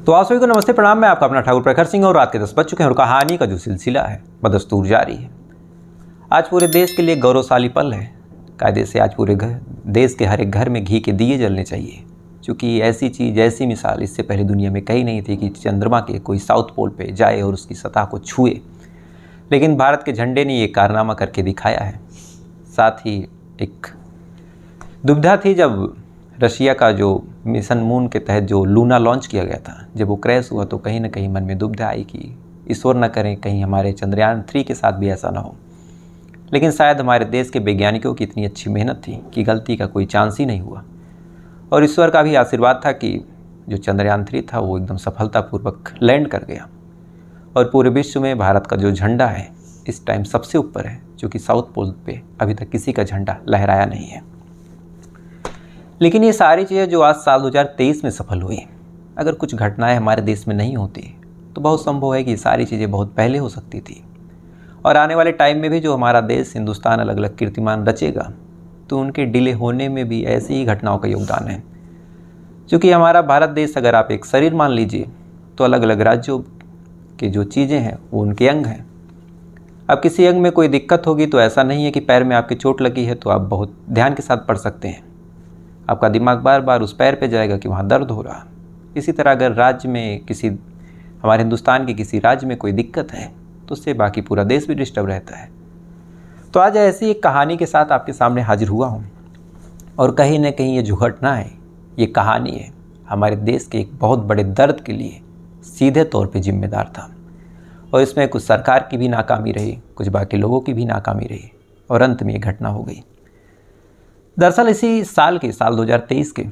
तो आप सभी को नमस्ते प्रणाम। मैं आपका अपना ठाकुर प्रखर सिंह और रात के 10 बज चुके हैं और कहानी का जो सिलसिला है बदस्तूर जारी है। आज पूरे देश के लिए गौरवशाली पल है। कायदे से आज पूरे देश के हर एक घर में घी के दिए जलने चाहिए, क्योंकि ऐसी चीज़, ऐसी मिसाल इससे पहले दुनिया में कहीं नहीं थी कि चंद्रमा के कोई साउथ पोल पे जाए और उसकी सतह को छुए। लेकिन भारत के झंडे ने ये कारनामा करके दिखाया है। साथ ही एक दुविधा थी जब रशिया का जो मिशन मून के तहत जो लूना लॉन्च किया गया था, जब वो क्रैश हुआ तो कहीं ना कहीं मन में दुविधा आई कि ईश्वर न करें कहीं हमारे चंद्रयान 3 के साथ भी ऐसा ना हो। लेकिन शायद हमारे देश के वैज्ञानिकों की इतनी अच्छी मेहनत थी कि गलती का कोई चांस ही नहीं हुआ, और ईश्वर का भी आशीर्वाद था कि जो चंद्रयान 3 था वो एकदम सफलतापूर्वक लैंड कर गया। और पूरे विश्व में भारत का जो झंडा है इस टाइम सबसे ऊपर है, जो कि साउथ पोल पे अभी तक किसी का झंडा लहराया नहीं है। लेकिन ये सारी चीज़ें जो आज साल 2023 में सफल हुई, अगर कुछ घटनाएं हमारे देश में नहीं होती तो बहुत संभव है कि ये सारी चीज़ें बहुत पहले हो सकती थी। और आने वाले टाइम में भी जो हमारा देश हिंदुस्तान अलग अलग कीर्तिमान रचेगा तो उनके डिले होने में भी ऐसी ही घटनाओं का योगदान है। क्योंकि हमारा भारत देश, अगर आप एक शरीर मान लीजिए, तो अलग अलग राज्यों के जो चीज़ें हैं वो उनके अंग हैं। अब किसी अंग में कोई दिक्कत होगी तो ऐसा नहीं है कि पैर में आपकी चोट लगी है तो आप बहुत ध्यान के साथ पढ़ सकते हैं। आपका दिमाग बार बार उस पैर पे जाएगा कि वहाँ दर्द हो रहा। इसी तरह अगर राज्य में किसी, हमारे हिंदुस्तान के किसी राज्य में कोई दिक्कत है तो उससे बाकी पूरा देश भी डिस्टर्ब रहता है। तो आज ऐसी एक कहानी के साथ आपके सामने हाजिर हुआ हूँ, और कहीं ना कहीं ये जो घटना है, ये कहानी है हमारे देश के एक बहुत बड़े दर्द के लिए सीधे तौर पे जिम्मेदार था। और इसमें कुछ सरकार की भी नाकामी रही, कुछ बाकी लोगों की भी नाकामी रही, और अंत में ये घटना हो गई। दरअसल इसी साल 2023 के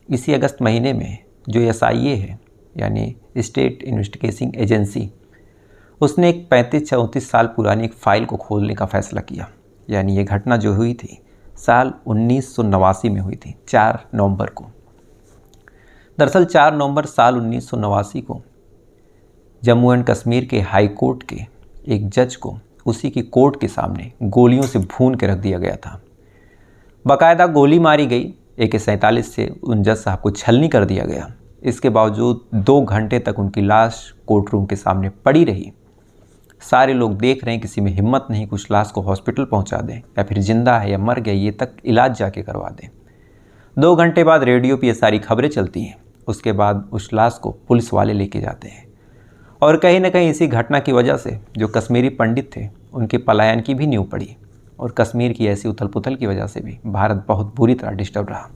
इसी अगस्त महीने में जो SIA है, यानी स्टेट इन्वेस्टिगेशन एजेंसी, उसने एक 35-34 साल पुरानी एक फ़ाइल को खोलने का फैसला किया। यानी ये घटना जो हुई थी साल 1989 में हुई थी, 4 नवंबर को। दरअसल 4 नवंबर साल 1989 को जम्मू एंड कश्मीर के हाई कोर्ट के एक जज को उसी की कोर्ट के सामने गोलियों से भून के रख दिया गया था। बाकायदा गोली मारी गई, AK-47 से उन जज साहब को छलनी कर दिया गया। इसके बावजूद 2 घंटे तक उनकी लाश कोर्ट रूम के सामने पड़ी रही। सारे लोग देख रहे हैं, किसी में हिम्मत नहीं कुछ लाश को हॉस्पिटल पहुंचा दें या फिर जिंदा है या मर गया ये तक इलाज जाके करवा दें। 2 घंटे बाद रेडियो पे ये सारी खबरें चलती हैं। उसके बाद उस लाश को पुलिस वाले लेके जाते हैं। और कहीं ना कहीं इसी घटना की वजह से जो कश्मीरी पंडित थे उनके पलायन की भी नींव पड़ी, और कश्मीर की ऐसी उथल पुथल की वजह से भी भारत बहुत बुरी तरह डिस्टर्ब रहा।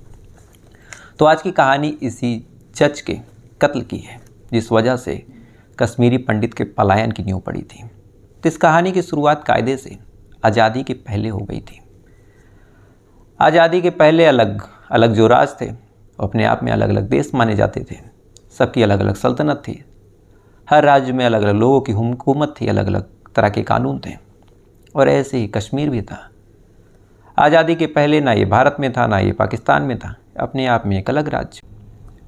तो आज की कहानी इसी जज के कत्ल की है, जिस वजह से कश्मीरी पंडित के पलायन की नींव पड़ी थी। तो इस कहानी की शुरुआत कायदे से आज़ादी के पहले हो गई थी। आज़ादी के पहले अलग अलग जो राज थे अपने आप में अलग अलग देश माने जाते थे। सबकी अलग अलग सल्तनत थी, हर राज्य में अलग अलग लोगों की हुकूमत थी, अलग अलग तरह के कानून थे। और ऐसे ही कश्मीर भी था। आज़ादी के पहले ना ये भारत में था ना ये पाकिस्तान में था, अपने आप में एक अलग राज्य।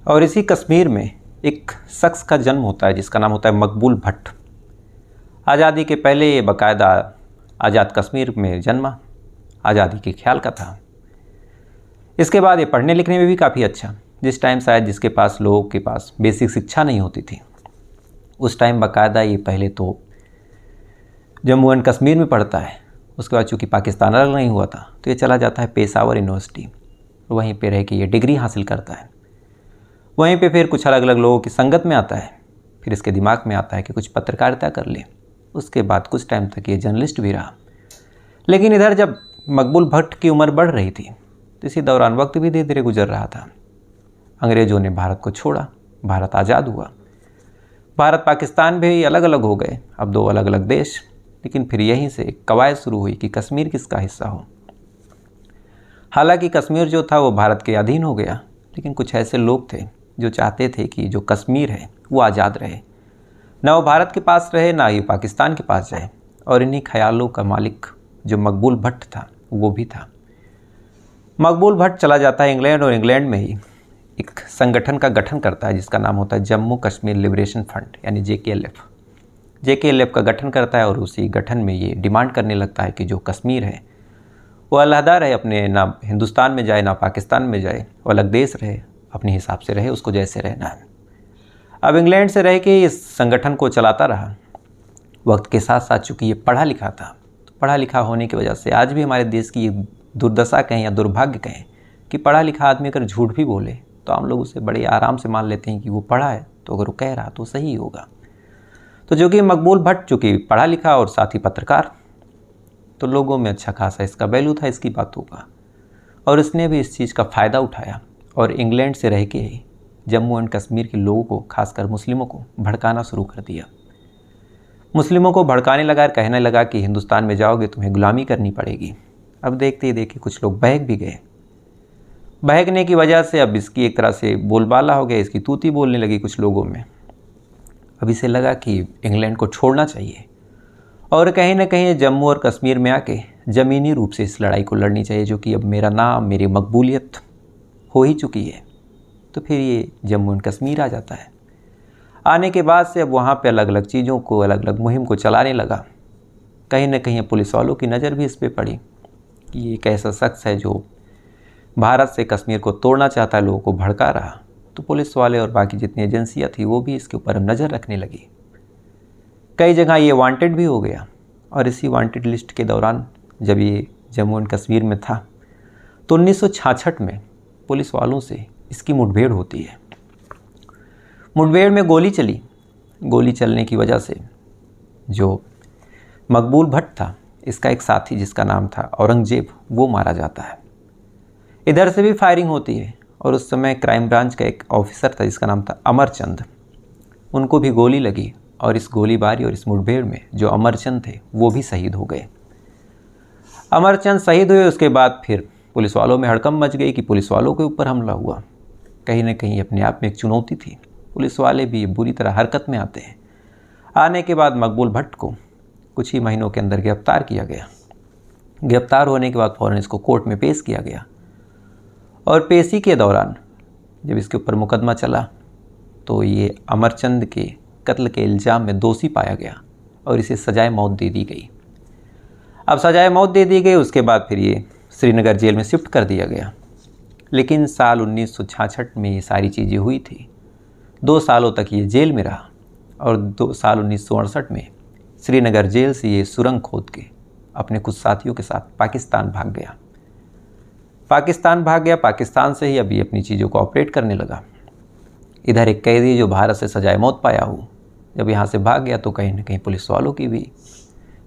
और इसी कश्मीर में एक शख्स का जन्म होता है जिसका नाम होता है मकबूल भट्ट। आज़ादी के पहले ये बाकायदा आज़ाद कश्मीर में जन्मा, आज़ादी के ख्याल का था। इसके बाद ये पढ़ने लिखने में भी काफ़ी अच्छा, जिस टाइम शायद जिसके पास लोगों के पास बेसिक शिक्षा नहीं होती थी, उस टाइम बाकायदा ये पहले तो जम्मू एंड कश्मीर में पढ़ता है। उसके बाद चूँकि पाकिस्तान अलग नहीं हुआ था तो ये चला जाता है पेशावर यूनिवर्सिटी, वहीं पे रह के ये डिग्री हासिल करता है। वहीं पे फिर कुछ अलग अलग लोगों की संगत में आता है। फिर इसके दिमाग में आता है कि कुछ पत्रकारिता कर ले। उसके बाद कुछ टाइम तक ये जर्नलिस्ट भी रहा। लेकिन इधर जब मकबूल भट्ट की उम्र बढ़ रही थी तो इसी दौरान वक्त भी धीरे धीरे गुजर रहा था। अंग्रेज़ों ने भारत को छोड़ा, भारत आज़ाद हुआ। भारत पाकिस्तान भी अलग अलग हो गए, अब 2 अलग अलग देश। लेकिन फिर यहीं से कवायद शुरू हुई कि कश्मीर किसका हिस्सा हो। हालांकि कश्मीर जो था वो भारत के अधीन हो गया, लेकिन कुछ ऐसे लोग थे जो चाहते थे कि जो कश्मीर है वो आज़ाद रहे, ना वो भारत के पास रहे ना ही पाकिस्तान के पास जाए। और इन्हीं ख्यालों का मालिक जो मकबूल भट्ट था वो भी था। मकबूल भट्ट चला जाता है इंग्लैंड, और इंग्लैंड में ही एक संगठन का गठन करता है जिसका नाम होता है जम्मू कश्मीर लिबरेशन फंड, यानी JKLF का गठन करता है। और उसी गठन में ये डिमांड करने लगता है कि जो कश्मीर है वो अलहदा रहे, अपने ना हिंदुस्तान में जाए ना पाकिस्तान में जाए, वो अलग देश रहे, अपने हिसाब से रहे, उसको जैसे रहना है। अब इंग्लैंड से रह के इस संगठन को चलाता रहा। वक्त के साथ साथ चूँकि ये पढ़ा लिखा था, तो पढ़ा लिखा होने की वजह से आज भी हमारे देश की ये दुर्दशा कहें या दुर्भाग्य कहें कि पढ़ा लिखा आदमी अगर झूठ भी बोले तो हम लोग उसे बड़े आराम से मान लेते हैं कि वो पढ़ा है, तो अगर वो कह रहा तो सही होगा। तो जो कि मकबूल भट्ट चूँकि पढ़ा लिखा और साथ ही पत्रकार, तो लोगों में अच्छा खासा इसका वैल्यू था इसकी बातों का, और इसने भी इस चीज़ का फ़ायदा उठाया और इंग्लैंड से रह के ही जम्मू एंड कश्मीर के लोगों को, खासकर मुस्लिमों को भड़काना शुरू कर दिया। मुस्लिमों को भड़काने लगा, कहने लगा कि हिंदुस्तान में जाओगे तुम्हें गुलामी करनी पड़ेगी। अब देखते ही देखते कुछ लोग बहक भी गए। बहकने की वजह से अब इसकी एक तरह से बोलबाला हो गया, इसकी तूती बोलने लगी कुछ लोगों में। अब इसे लगा कि इंग्लैंड को छोड़ना चाहिए और कहीं ना कहीं जम्मू और कश्मीर में आके ज़मीनी रूप से इस लड़ाई को लड़नी चाहिए, जो कि अब मेरा नाम, मेरी मकबूलियत हो ही चुकी है। तो फिर ये जम्मू एंड कश्मीर आ जाता है। आने के बाद से अब वहाँ पे अलग अलग चीज़ों को, अलग अलग मुहिम को चलाने लगा। कहीं ना कहीं पुलिस वालों की नज़र भी इस पर पड़ी कि ये एक ऐसा शख्स है जो भारत से कश्मीर को तोड़ना चाहता है, लोगों को भड़का रहा। तो पुलिस वाले और बाकी जितनी एजेंसियाँ थी वो भी इसके ऊपर नज़र रखने लगी। कई जगह ये वांटेड भी हो गया, और इसी वांटेड लिस्ट के दौरान जब ये जम्मू एंड कश्मीर में था तो 1966 में पुलिस वालों से इसकी मुठभेड़ होती है। मुठभेड़ में गोली चली। गोली चलने की वजह से जो मकबूल भट्ट था, इसका एक साथी जिसका नाम था औरंगजेब, वो मारा जाता है। इधर से भी फायरिंग होती है और उस समय क्राइम ब्रांच का एक ऑफिसर था जिसका नाम था अमरचंद, उनको भी गोली लगी और इस गोलीबारी और इस मुठभेड़ में जो अमरचंद थे वो भी शहीद हो गए। अमरचंद शहीद हुए, उसके बाद फिर पुलिस वालों में हड़कंप मच गई कि पुलिस वालों के ऊपर हमला हुआ। कहीं ना कहीं अपने आप में एक चुनौती थी। पुलिस वाले भी बुरी तरह हरकत में आते हैं। आने के बाद मकबूल भट्ट को कुछ ही महीनों के अंदर गिरफ्तार किया गया। गिरफ्तार होने के बाद फ़ौरन इसको कोर्ट में पेश किया गया, और पेशी के दौरान जब इसके ऊपर मुकदमा चला तो ये अमरचंद के कत्ल के इल्ज़ाम में दोषी पाया गया और इसे सजाए मौत दे दी गई। अब सजाए मौत दे दी गई, उसके बाद फिर ये श्रीनगर जेल में शिफ्ट कर दिया गया। लेकिन साल 1966 में ये सारी चीज़ें हुई थी। 2 सालों तक ये जेल में रहा और 2 साल 1968 में श्रीनगर जेल से ये सुरंग खोद के अपने कुछ साथियों के साथ पाकिस्तान भाग गया। पाकिस्तान से ही अभी अपनी चीज़ों को ऑपरेट करने लगा। इधर एक कैदी जो भारत से सजाए मौत पाया हो, जब यहाँ से भाग गया तो कहीं ना कहीं पुलिस वालों की भी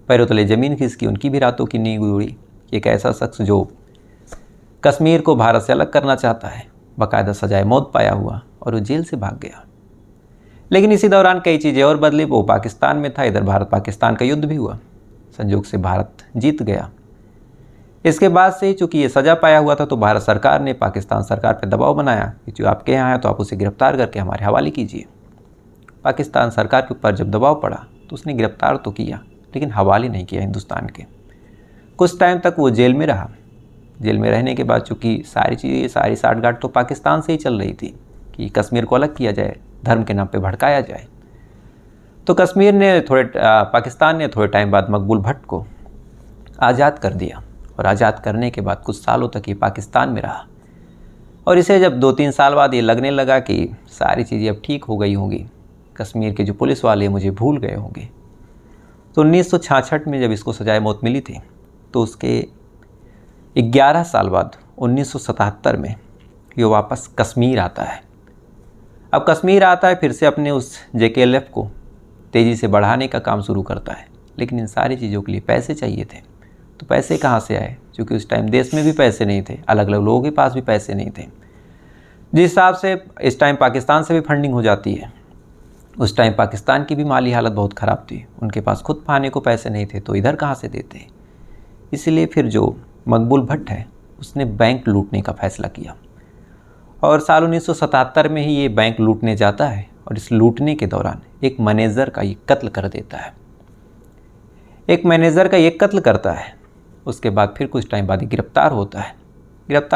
पैरों तले ज़मीन खिसकी, उनकी भी रातों की नींद उड़ी। एक ऐसा शख्स जो कश्मीर को भारत से अलग करना चाहता है, बाकायदा सजाए मौत पाया हुआ, और वो जेल से भाग गया। लेकिन इसी दौरान कई चीज़ें और बदली। वो पाकिस्तान में था, इधर भारत पाकिस्तान का युद्ध भी हुआ। संयोग से भारत जीत गया। इसके बाद से चूँकि ये सज़ा पाया हुआ था तो भारत सरकार ने पाकिस्तान सरकार पर दबाव बनाया कि जो आपके यहाँ है तो आप उसे गिरफ्तार करके हमारे हवाले कीजिए। पाकिस्तान सरकार के ऊपर जब दबाव पड़ा तो उसने गिरफ्तार तो किया, लेकिन हवाले नहीं किया हिंदुस्तान के। कुछ टाइम तक वो जेल में रहा। जेल में रहने के बाद चूँकि सारी चीज़ें, सारी साठगांठ तो पाकिस्तान से ही चल रही थी कि कश्मीर को अलग किया जाए, धर्म के नाम पे भड़काया जाए। तो पाकिस्तान ने थोड़े टाइम बाद मकबूल भट्ट को आज़ाद कर दिया, और आज़ाद करने के बाद कुछ सालों तक ये पाकिस्तान में रहा। और इसे जब 2-3 साल बाद ये लगने लगा कि सारी चीज़ें अब ठीक हो गई होंगी, कश्मीर के जो पुलिस वाले मुझे भूल गए होंगे, तो 1966 में जब इसको सजाए मौत मिली थी तो उसके 11 साल बाद 1977 में ये वापस कश्मीर आता है। अब कश्मीर आता है, फिर से अपने उस JKLF को तेज़ी से बढ़ाने का काम शुरू करता है। लेकिन इन सारी चीज़ों के लिए पैसे चाहिए थे। तो पैसे कहाँ से आए? क्योंकि उस टाइम देश में भी पैसे नहीं थे, अलग अलग लोगों के पास भी पैसे नहीं थे। जिस हिसाब से इस टाइम पाकिस्तान से भी फंडिंग हो जाती है, उस टाइम पाकिस्तान की भी माली हालत बहुत ख़राब थी। उनके पास खुद खाने को पैसे नहीं थे, तो इधर कहाँ से देते। इसलिए फिर जो मकबूल भट्ट है उसने बैंक लूटने का फ़ैसला किया, और साल 1977 में ही ये बैंक लूटने जाता है, और इस लूटने के दौरान एक मैनेजर का ये कत्ल कर देता है। एक मैनेजर का ये कत्ल करता है। उसके बाद फिर कुछ टाइम बाद गिरफ्तार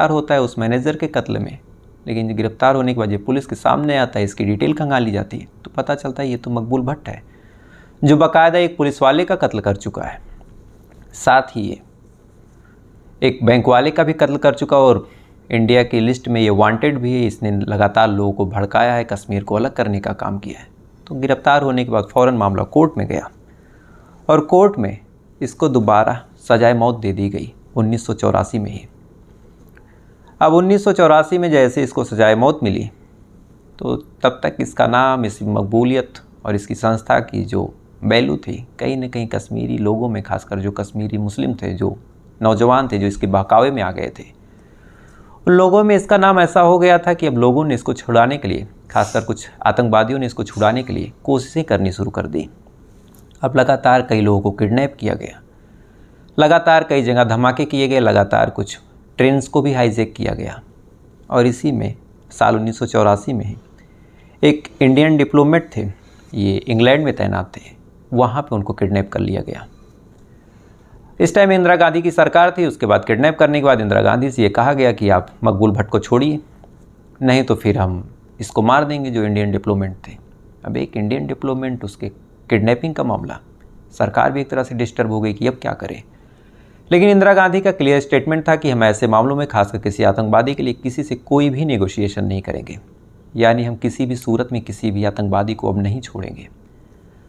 होता है उस मैनेजर के कत्ल में। लेकिन गिरफ्तार होने के बाद ये पुलिस के सामने आता है, इसकी डिटेल खंगाली जाती है, तो पता चलता है ये तो मकबूल भट्ट है जो बाकायदा एक पुलिस वाले का कत्ल कर चुका है, साथ ही ये एक बैंक वाले का भी कत्ल कर चुका और इंडिया की लिस्ट में ये वांटेड भी है, इसने लगातार लोगों को भड़काया है, कश्मीर को अलग करने का काम किया है। तो गिरफ्तार होने के बाद फ़ौरन मामला कोर्ट में गया और कोर्ट में इसको दोबारा सजाए मौत दे दी गई 1984 में ही। अब 1984 में जैसे इसको सजाए मौत मिली तो तब तक इसका नाम, इसकी मकबूलियत और इसकी संस्था की जो वैल्यू थी कहीं ना कहीं कश्मीरी लोगों में, खासकर जो कश्मीरी मुस्लिम थे, जो नौजवान थे, जो इसके बहकावे में आ गए थे, उन लोगों में इसका नाम ऐसा हो गया था कि अब लोगों ने इसको छुड़ाने के लिए, खासकर कुछ आतंकवादियों ने इसको छुड़ाने के लिए कोशिशें करनी शुरू कर दी। अब लगातार कई लोगों को किडनैप किया गया, लगातार कई जगह धमाके किए गए, लगातार कुछ ट्रेन्स को भी हाईजैक किया गया। और इसी में साल 1984 में एक इंडियन डिप्लोमेट थे, ये इंग्लैंड में तैनात थे, वहाँ पे उनको किडनैप कर लिया गया। इस टाइम इंदिरा गांधी की सरकार थी। उसके बाद किडनैप करने के बाद इंदिरा गांधी से ये कहा गया कि आप मकबूल भट्ट को छोड़िए, नहीं तो फिर हम इसको मार देंगे, जो इंडियन डिप्लोमेट थे। अब एक इंडियन डिप्लोमेट, उसके किडनैपिंग का मामला, सरकार भी एक तरह से डिस्टर्ब हो गई कि अब क्या करें। लेकिन इंदिरा गांधी का क्लियर स्टेटमेंट था कि हम ऐसे मामलों में, खासकर किसी आतंकवादी के लिए, किसी से कोई भी नेगोशिएशन नहीं करेंगे, यानी हम किसी भी सूरत में किसी भी आतंकवादी को अब नहीं छोड़ेंगे।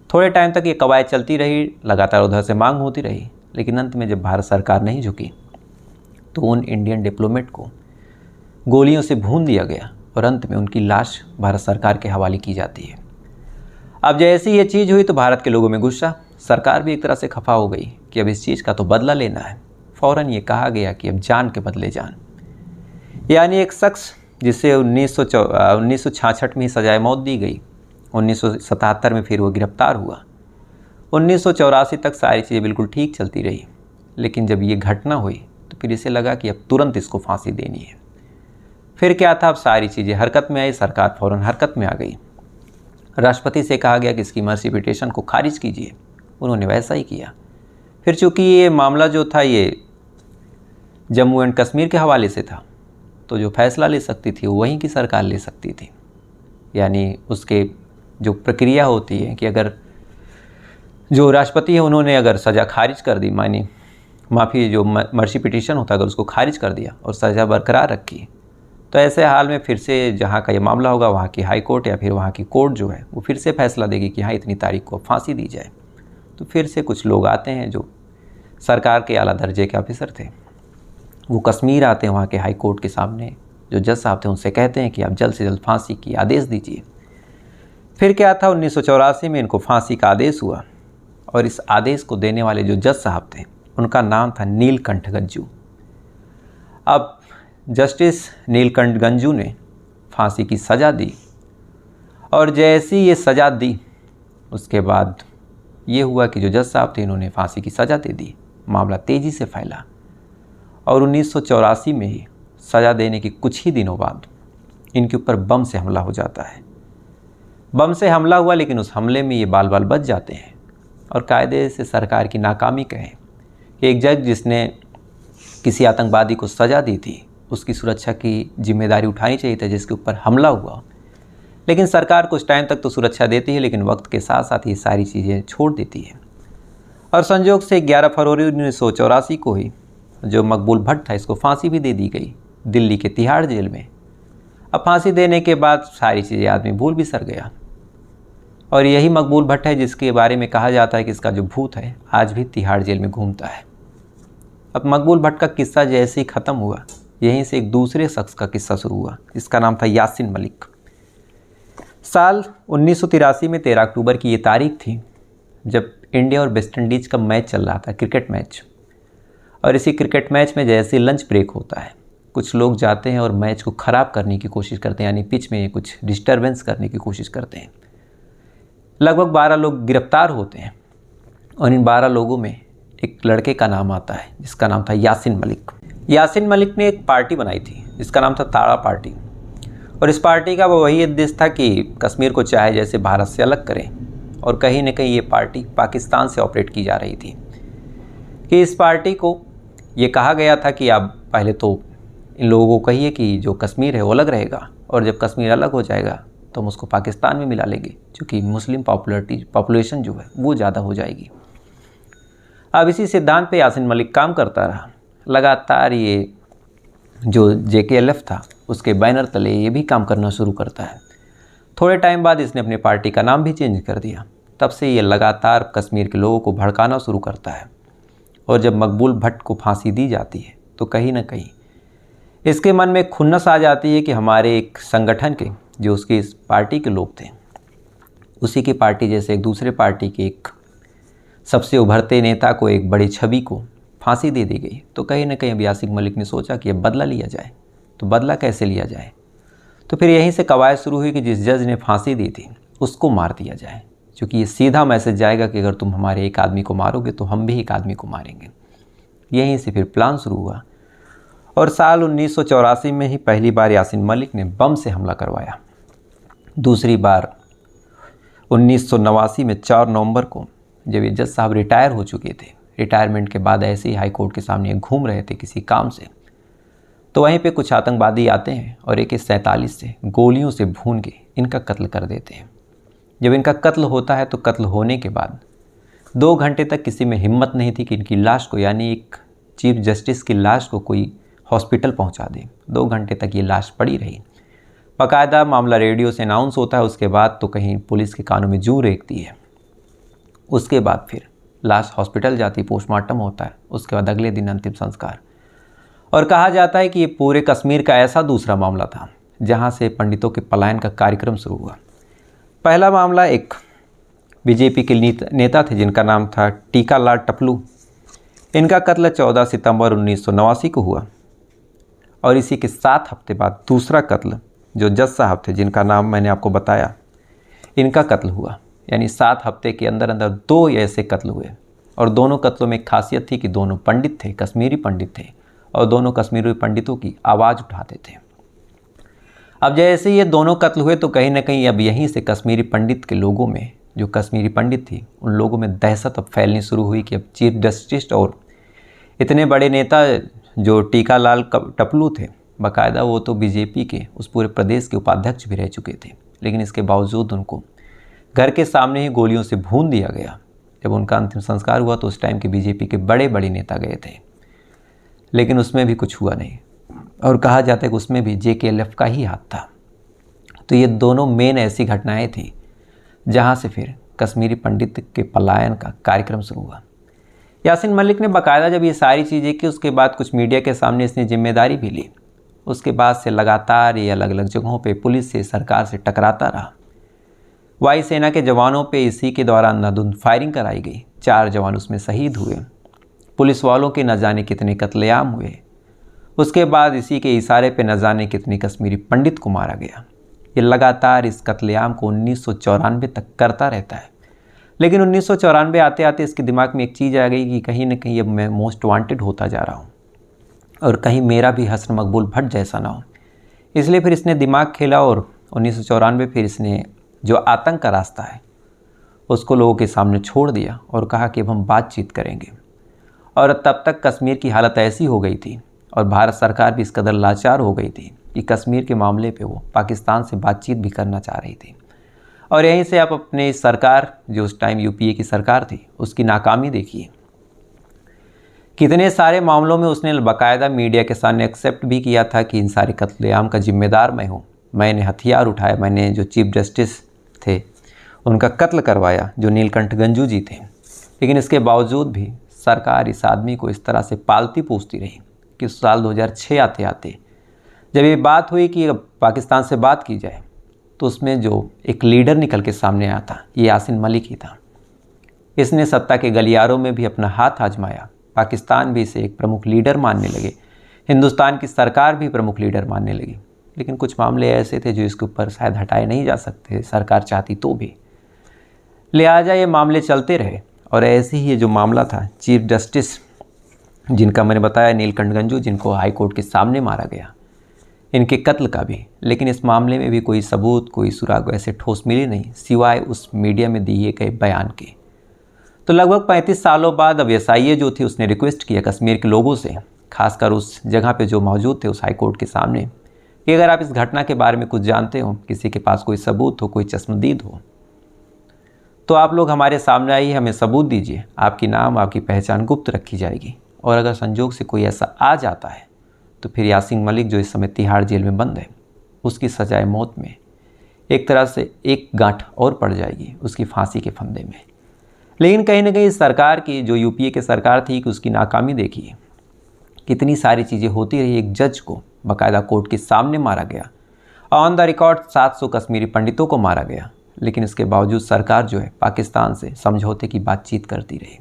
थोड़े टाइम तक ये कवायद चलती रही, लगातार उधर से मांग होती रही, लेकिन अंत में जब भारत सरकार नहीं झुकी तो उन इंडियन डिप्लोमेट को गोलियों से भून दिया गया और अंत में उनकी लाश भारत सरकार के हवाले की जाती है। अब जैसे ये चीज़ हुई तो भारत के लोगों में गुस्सा, सरकार भी एक तरह से खफा हो गई कि अब इस चीज़ का तो बदला लेना है। फ़ौरन ये कहा गया कि अब जान के बदले जान, यानी एक शख्स जिसे 1966 में सजाए मौत दी गई, 1977 में फिर वो गिरफ्तार हुआ, 1984 तक सारी चीज़ें बिल्कुल ठीक चलती रही। लेकिन जब ये घटना हुई तो फिर इसे लगा कि अब तुरंत इसको फांसी देनी है। फिर क्या था, अब सारी चीज़ें हरकत में आई, सरकार फ़ौरन हरकत में आ गई। राष्ट्रपति से कहा गया कि इसकी मर्सी पिटीशन को खारिज कीजिए, उन्होंने वैसा ही किया। फिर चूँकि ये मामला जो था ये जम्मू एंड कश्मीर के हवाले से था, तो जो फैसला ले सकती थी वो वहीं की सरकार ले सकती थी। यानी उसके जो प्रक्रिया होती है कि अगर जो राष्ट्रपति है उन्होंने अगर सज़ा खारिज कर दी, मानी माफ़ी, जो मर्सी पिटीशन होता है अगर उसको खारिज कर दिया और सज़ा बरकरार रखी, तो ऐसे हाल में फिर से जहाँ का ये मामला होगा वहाँ की हाई कोर्ट या फिर वहाँ की कोर्ट जो है वो फिर से फैसला देगी कि हाँ इतनी तारीख को फांसी दी जाए। तो फिर से कुछ लोग आते हैं जो सरकार के आला दर्जे के ऑफिसर थे, वो कश्मीर आते हैं, वहाँ के हाई कोर्ट के सामने जो जज साहब थे उनसे कहते हैं कि आप जल्द से जल्द फांसी की आदेश दीजिए। फिर क्या था, 1984 में इनको फांसी का आदेश हुआ और इस आदेश को देने वाले जो जज साहब थे उनका नाम था नीलकंठ गंजू। अब जस्टिस नीलकंठ गंजू ने फांसी की सज़ा दी और जैसी ये सज़ा दी उसके बाद ये हुआ कि जो जज साहब थे इन्होंने फांसी की सज़ा दे दी। मामला तेज़ी से फैला और 1984 में ही सज़ा देने के कुछ ही दिनों बाद इनके ऊपर बम से हमला हो जाता है। बम से हमला हुआ, लेकिन उस हमले में ये बाल बाल बच जाते हैं और कायदे से सरकार की नाकामी कहें कि एक जज जिसने किसी आतंकवादी को सज़ा दी थी उसकी सुरक्षा की जिम्मेदारी उठानी चाहिए था जिसके ऊपर हमला हुआ। लेकिन सरकार कुछ टाइम तक तो सुरक्षा देती है, लेकिन वक्त के साथ साथ ये सारी चीज़ें छोड़ देती है। और संयोग से 11 फरवरी 1984 को ही जो मकबूल भट्ट था इसको फांसी भी दे दी गई दिल्ली के तिहाड़ जेल में। अब फांसी देने के बाद सारी चीज़ें आदमी भूल भी सर गया और यही मकबूल भट्ट है जिसके बारे में कहा जाता है कि इसका जो भूत है आज भी तिहाड़ जेल में घूमता है। अब मकबूल भट्ट का किस्सा जैसे ही ख़त्म हुआ, यहीं से एक दूसरे शख्स का किस्सा शुरू हुआ जिसका नाम था यासिन मलिक। साल 1983 में 13 अक्टूबर की ये तारीख थी जब इंडिया और वेस्ट इंडीज़ का मैच चल रहा था, क्रिकेट मैच। और इसी क्रिकेट मैच में जैसे लंच ब्रेक होता है, कुछ लोग जाते हैं और मैच को ख़राब करने की कोशिश करते हैं, यानी पिच में कुछ डिस्टर्बेंस करने की कोशिश करते हैं। लगभग 12 लोग गिरफ्तार होते हैं और इन 12 लोगों में एक लड़के का नाम आता है जिसका नाम था यासिन मलिक। यासिन मलिक ने एक पार्टी बनाई थी जिसका नाम था ताड़ा पार्टी और इस पार्टी का वो वही उद्देश्य था कि कश्मीर को चाहे जैसे भारत से अलग करें। और कहीं न कहीं ये पार्टी पाकिस्तान से ऑपरेट की जा रही थी कि इस पार्टी को ये कहा गया था कि आप पहले तो इन लोगों को कहिए कि जो कश्मीर है वो अलग रहेगा और जब कश्मीर अलग हो जाएगा तो हम उसको पाकिस्तान में मिला लेंगे, क्योंकि मुस्लिम पॉपुलेशन जो है वो ज़्यादा हो जाएगी। अब इसी सिद्धांत पे यासिन मलिक काम करता रहा। लगातार ये जो JKLF था उसके बैनर तले ये भी काम करना शुरू करता है। थोड़े टाइम बाद इसने अपनी पार्टी का नाम भी चेंज कर दिया। तब से ये लगातार कश्मीर के लोगों को भड़काना शुरू करता है और जब मकबूल भट्ट को फांसी दी जाती है तो कहीं ना कहीं इसके मन में खुन्नस आ जाती है कि हमारे एक संगठन के जो उसकी इस पार्टी के लोग थे, उसी की पार्टी जैसे एक दूसरे पार्टी के एक सबसे उभरते नेता को, एक बड़ी छवि को फांसी दे दी गई। तो कहीं ना कहीं अब यासिन मलिक ने सोचा कि अब बदला लिया जाए। तो बदला कैसे लिया जाए? तो फिर यहीं से कवायद शुरू हुई कि जिस जज ने फांसी दी थी उसको मार दिया जाए, क्योंकि ये सीधा मैसेज जाएगा कि अगर तुम हमारे एक आदमी को मारोगे तो हम भी एक आदमी को मारेंगे। यहीं से फिर प्लान शुरू हुआ और साल 1984 में ही पहली बार यासिन मलिक ने बम से हमला करवाया। दूसरी बार 1989 में 4 नवंबर को, जब ये जज साहब रिटायर हो चुके थे, रिटायरमेंट के बाद ऐसे ही हाई कोर्ट के सामने घूम रहे थे किसी काम से, तो वहीं पे कुछ आतंकवादी आते हैं और AK-47 से गोलियों से भून के इनका कत्ल कर देते हैं। जब इनका कत्ल होता है तो कत्ल होने के बाद 2 घंटे तक किसी में हिम्मत नहीं थी कि इनकी लाश को, यानी एक चीफ जस्टिस की लाश को कोई हॉस्पिटल पहुंचा दे। 2 घंटे तक ये लाश पड़ी रही। बाकायदा मामला रेडियो से अनाउंस होता है। उसके बाद तो कहीं पुलिस के कानों में जू रेंगती है। उसके बाद फिर लाश हॉस्पिटल जाती, पोस्टमार्टम होता है, उसके बाद अगले दिन अंतिम संस्कार। और कहा जाता है कि ये पूरे कश्मीर का ऐसा दूसरा मामला था जहां से पंडितों के पलायन का कार्यक्रम शुरू हुआ। पहला मामला एक BJP के नेता थे जिनका नाम था टीका लाल टपलू। इनका कत्ल 14 सितंबर 1989 को हुआ और इसी के 7 हफ्ते बाद दूसरा कत्ल जो जज साहब थे जिनका नाम मैंने आपको बताया, इनका कत्ल हुआ। यानी 7 हफ्ते के अंदर अंदर 2 ऐसे कत्ल हुए। और दोनों कत्लों में एक खासियत थी कि दोनों पंडित थे, कश्मीरी पंडित थे, और दोनों कश्मीरी पंडितों की आवाज़ उठाते थे। अब जैसे ये दोनों कत्ल हुए तो कहीं ना कहीं अब यहीं से कश्मीरी पंडित के लोगों में, जो कश्मीरी पंडित थी, उन लोगों में दहशत अब फैलनी शुरू हुई कि अब चीफ जस्टिस और इतने बड़े नेता जो टीका लाल टपलू थे, बाकायदा वो तो BJP के उस पूरे प्रदेश के उपाध्यक्ष भी रह चुके थे, लेकिन इसके बावजूद उनको घर के सामने ही गोलियों से भून दिया गया। जब उनका अंतिम संस्कार हुआ तो उस टाइम के BJP के बड़े बड़े नेता गए थे, लेकिन उसमें भी कुछ हुआ नहीं। और कहा जाता है कि उसमें भी JKLF का ही हाथ था। तो ये दोनों मेन ऐसी घटनाएं थी जहां से फिर कश्मीरी पंडित के पलायन का कार्यक्रम शुरू हुआ। यासिन मलिक ने बाकायदा जब ये सारी चीज़ें की, उसके बाद कुछ मीडिया के सामने इसने जिम्मेदारी भी ली। उसके बाद से लगातार ये अलग अलग जगहों पे पुलिस से, सरकार से टकराता रहा। वायुसेना के जवानों पे इसी के दौरान अंधाधुंध फायरिंग कराई गई। 4 जवान उसमें शहीद हुए। पुलिस वालों के न जाने कितने कत्लेआम हुए। उसके बाद इसी के इशारे पे न जाने कितने कश्मीरी पंडित को मारा गया। ये लगातार इस कत्लेआम को 1994 तक करता रहता है। लेकिन 1994 आते आते इसके दिमाग में एक चीज़ आ गई कि कहीं ना कहीं अब मैं मोस्ट वांटेड होता जा रहा हूँ और कहीं मेरा भी हसन मकबूल भट्ट जैसा ना हो। इसलिए फिर इसने दिमाग खेला और 1994 फिर इसने जो आतंक का रास्ता है उसको लोगों के सामने छोड़ दिया और कहा कि अब हम बातचीत करेंगे। और तब तक कश्मीर की हालत ऐसी हो गई थी और भारत सरकार भी इस कदर लाचार हो गई थी कि कश्मीर के मामले पे वो पाकिस्तान से बातचीत भी करना चाह रही थी। और यहीं से आप अपने सरकार, जो उस टाइम UPA की सरकार थी, उसकी नाकामी देखिए। कितने सारे मामलों में उसने बाकायदा मीडिया के सामने एक्सेप्ट भी किया था कि इन सारे कत्लेआम का जिम्मेदार मैं हूँ, मैंने हथियार उठाया, मैंने जो चीफ जस्टिस थे उनका कत्ल करवाया, जो नीलकंठ गंजू जी थे। लेकिन इसके बावजूद भी सरकार इस आदमी को इस तरह से पालती पोसती रही कि साल 2006 आते आते जब ये बात हुई कि अब पाकिस्तान से बात की जाए, तो उसमें जो एक लीडर निकल के सामने आया था, ये यासिन मलिक ही था। इसने सत्ता के गलियारों में भी अपना हाथ आजमाया। पाकिस्तान भी इसे एक प्रमुख लीडर मानने लगे, हिंदुस्तान की सरकार भी प्रमुख लीडर मानने लगी। लेकिन कुछ मामले ऐसे थे जो इसके ऊपर शायद हटाए नहीं जा सकते, सरकार चाहती तो भी। लिहाजा ये मामले चलते रहे। और ऐसे ही ये जो मामला था चीफ जस्टिस जिनका मैंने बताया, नीलकंठ गंजू, जिनको हाई कोर्ट के सामने मारा गया, इनके कत्ल का भी। लेकिन इस मामले में भी कोई सबूत, कोई सुराग ऐसे ठोस मिली नहीं, सिवाय उस मीडिया में दिए गए बयान के। तो लगभग 35 सालों बाद अब SIA जो थी उसने रिक्वेस्ट किया कश्मीर के लोगों से, खासकर उस जगह पे जो मौजूद थे उस हाई कोर्ट के सामने, कि अगर आप इस घटना के बारे में कुछ जानते हो, किसी के पास कोई सबूत हो, कोई चश्मदीद हो, तो आप लोग हमारे सामने आइए, हमें सबूत दीजिए। आपकी नाम, आपकी पहचान गुप्त रखी जाएगी। और अगर संजोग से कोई ऐसा आ जाता है तो फिर यासीन मलिक जो इस समय तिहाड़ जेल में बंद है, उसकी सजाए मौत में एक तरह से एक गांठ और पड़ जाएगी उसकी फांसी के फंदे में। लेकिन कहीं ना कहीं सरकार की जो यूपीए की सरकार थी कि उसकी नाकामी देखिए, कितनी सारी चीज़ें होती रही। एक जज को बाकायदा कोर्ट के सामने मारा गया, ऑन द रिकॉर्ड 700 कश्मीरी पंडितों को मारा गया, लेकिन इसके बावजूद सरकार जो है पाकिस्तान से समझौते की बातचीत करती रही।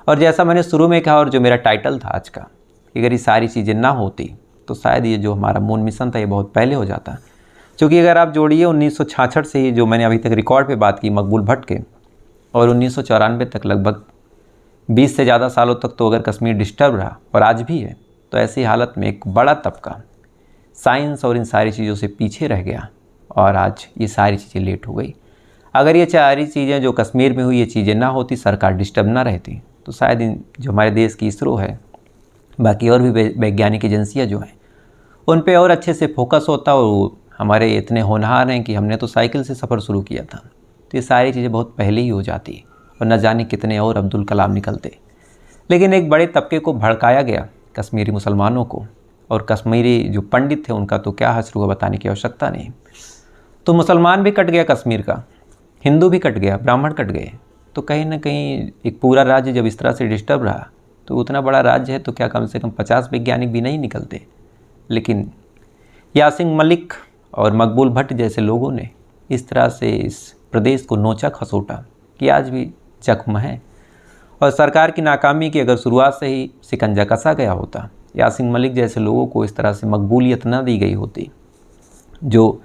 और जैसा मैंने शुरू में कहा और जो मेरा टाइटल था आज का, कि अगर ये सारी चीज़ें ना होती तो शायद ये जो हमारा मून मिशन था ये बहुत पहले हो जाता। क्योंकि अगर आप जोड़िए 1966 से ही जो मैंने अभी तक रिकॉर्ड पे बात की मकबूल भट्ट के, और 1994 तक लगभग 20 से ज़्यादा सालों तक तो अगर कश्मीर डिस्टर्ब रहा और आज भी है, तो ऐसी हालत में एक बड़ा तबका साइंस और इन सारी चीज़ों से पीछे रह गया और आज ये सारी चीज़ें लेट हो गई। अगर ये सारी चीज़ें जो कश्मीर में हुई ये चीज़ें ना होती, सरकार डिस्टर्ब ना रहती, तो शायद इन जो हमारे देश की इसरो है, बाकी और भी वैज्ञानिक एजेंसियाँ जो हैं, उन पे और अच्छे से फोकस होता। और हमारे इतने होनहार हैं कि हमने तो साइकिल से सफ़र शुरू किया था, तो ये सारी चीज़ें बहुत पहले ही हो जाती और न जाने कितने और अब्दुल कलाम निकलते। लेकिन एक बड़े तबके को भड़काया गया, कश्मीरी मुसलमानों को, और कश्मीरी जो पंडित थे उनका तो क्या हश्र हुआ बताने की आवश्यकता नहीं। तो मुसलमान भी कट गया कश्मीर का, हिंदू भी कट गया, ब्राह्मण कट गए। तो कहीं ना कहीं एक पूरा राज्य जब इस तरह से डिस्टर्ब रहा, तो उतना बड़ा राज्य है तो क्या कम से कम 50 वैज्ञानिक भी नहीं निकलते। लेकिन यासीन मलिक और मकबूल भट्ट जैसे लोगों ने इस तरह से इस प्रदेश को नोचा खसोटा कि आज भी जख्म है। और सरकार की नाकामी की अगर शुरुआत से ही शिकंजा कसा गया होता, यासीन मलिक जैसे लोगों को इस तरह से मकबूलियत न दी गई होती, जो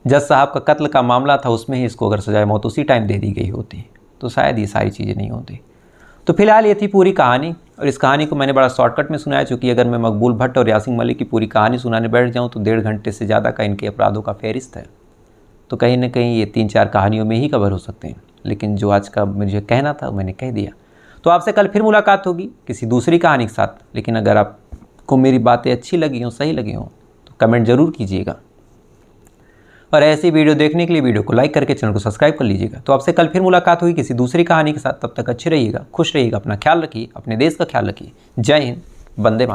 जज साहब का कत्ल का मामला था उसमें ही इसको अगर सजाए मौत उसी टाइम दे दी गई होती, तो शायद ये सारी चीज़ें नहीं होती। तो फिलहाल ये थी पूरी कहानी, और इस कहानी को मैंने बड़ा शॉर्टकट में सुनाया, चूँकि अगर मैं मकबूल भट्ट और यासीन मलिक की पूरी कहानी सुनाने बैठ जाऊँ तो 1.5 घंटे से ज़्यादा का इनके अपराधों का फहरिस्त है। तो कहीं ना कहीं ये 3-4 कहानियों में ही कवर हो सकते हैं। लेकिन जो आज का मुझे कहना था मैंने कह दिया। तो आपसे कल फिर मुलाकात होगी किसी दूसरी कहानी के साथ। लेकिन अगर आपको मेरी बातें अच्छी लगी हों, सही लगी हों, तो कमेंट ज़रूर कीजिएगा, और ऐसी वीडियो देखने के लिए वीडियो को लाइक करके चैनल को सब्सक्राइब कर लीजिएगा। तो आपसे कल फिर मुलाकात होगी किसी दूसरी कहानी के साथ। तब तक अच्छे रहिएगा, खुश रहिएगा, अपना ख्याल रखिए, अपने देश का ख्याल रखिए। जय हिंद, वंदे मातरम।